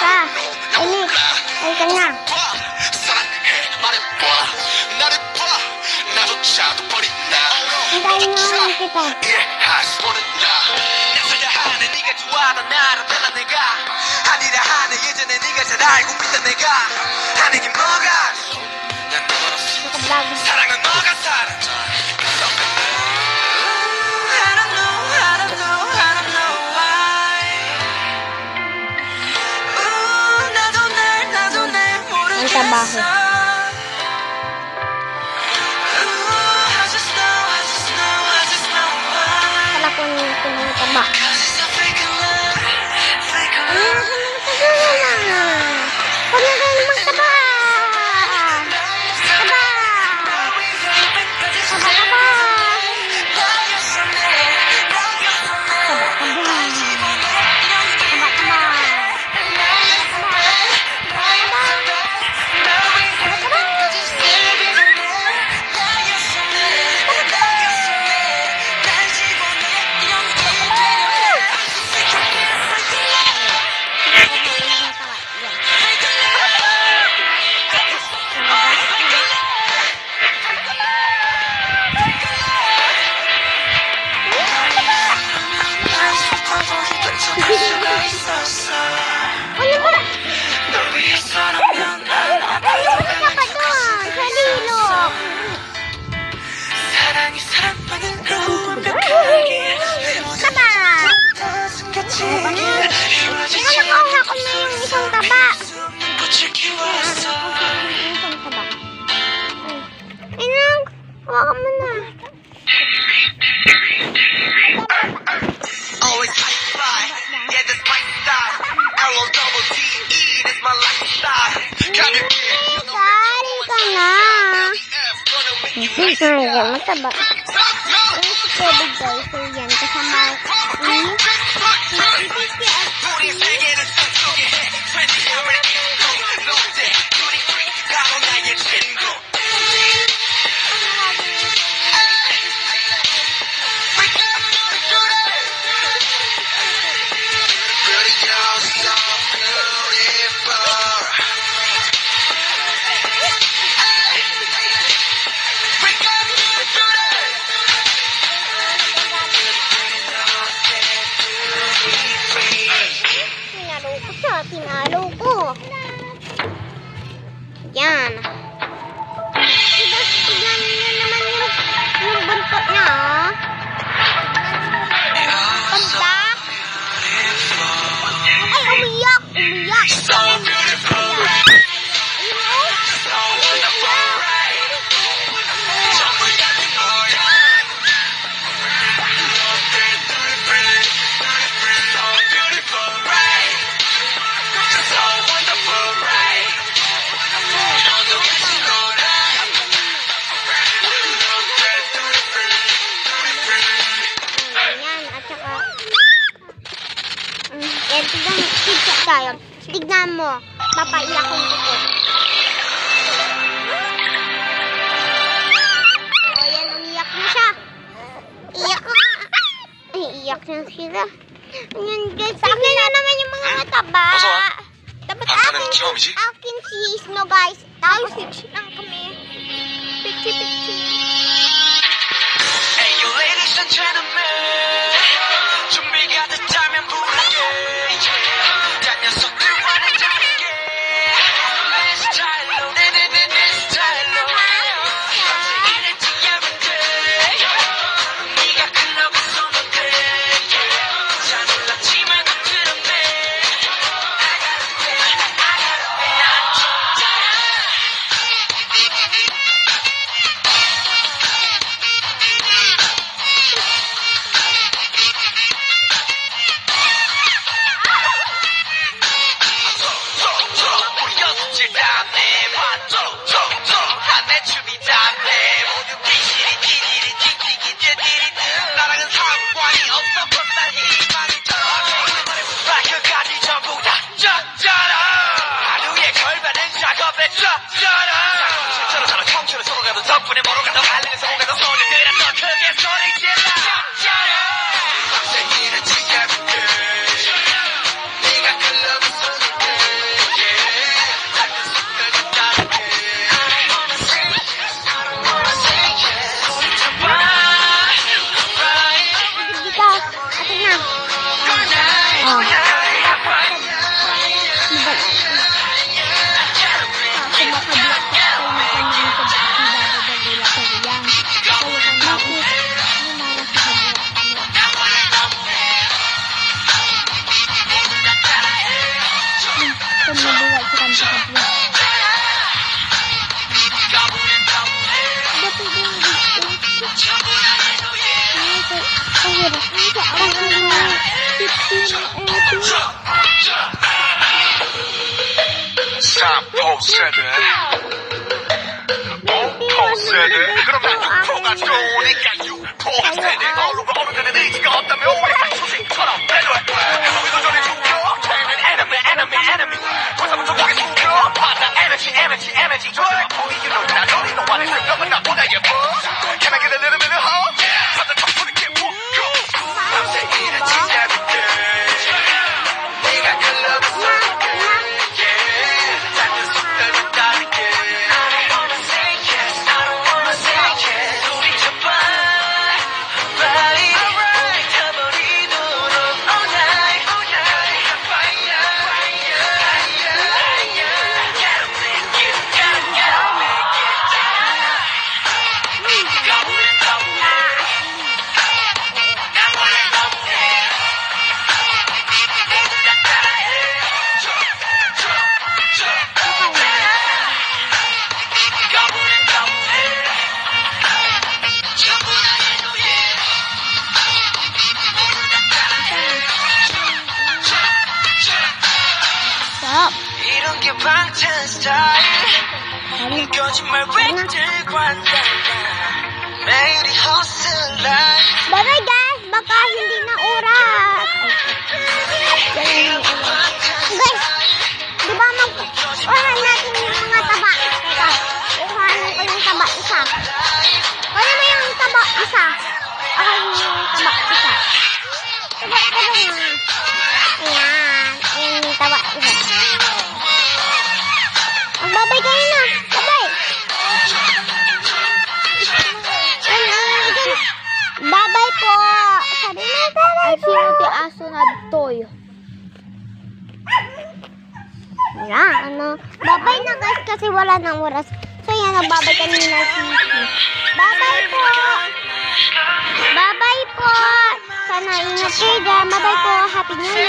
ka. Init. Ay ka na. Hintayin nga lang kita. Ang trabaho. Kala ko yung pinagtaba. Huwag na kayo magtaba! Taba! Taba! Mataba. Ini si Kobe guys. So yan. Kasama ini. Tinalo ko. Yan. Tignan nyo naman yung buntot niya, oh. Panta. Ay, umiyak. Umiyak. Tignan mo, papaiyak kong dito. O yan, umiyak na siya. Iyak na. Ay, iyak na sila. Ayan guys, tignan na naman yung mga mataba. Dapat akin si Snow guys. Tapos lang kami. Pichi. Hey you ladies and gentlemen, 준비가 됐다면 부를게. 덕분에 멀어 가서 달리면서 오가서 소리들아 더 크게 소리 질러 생일은 지겹게 네가 클럽에서 Kung mabuhay si Kanta Kapya. Dati din dito. Ang hirap. Ang hirap. 3포 세대 5포 세대 그럼 난 6포가 좋으니까 6포 세대 어느 데는 의지가 없다면 우리 소식처럼 해줘야 거기도 전에 죽여 enemy 벌써부터 보기 숨겨 받아 energy 조심해 보이긴 너나 너리 너 안에 생각은 나보다 예뻐 Can I get a little bit of hope? 다들 덕분에 깨워 밤새 일하지 every day 네가 글러브 이런 게 방찬 스타일 거짓말 왜 들고 한다 매일이 hustle life Bye guys, baka hindi na oras. Guys, di ba mag-oran natin yung mga taba? Teka, kuhanin ko yung taba isa. Kuhanin mo yung taba isa. Ako yung taba isa. Taba ko ba nga? Ayan, ayan yung taba isa. Magbabay kayo na. Babay. Babay po. Sabi mo, babay Ay, sino ti aso na toy? wala, babay na guys kasi wala nang oras. So yan, nagbabay kanina si Babay po. Babay po. Sana ingat kayo dyan. Babay po. Happy New Year.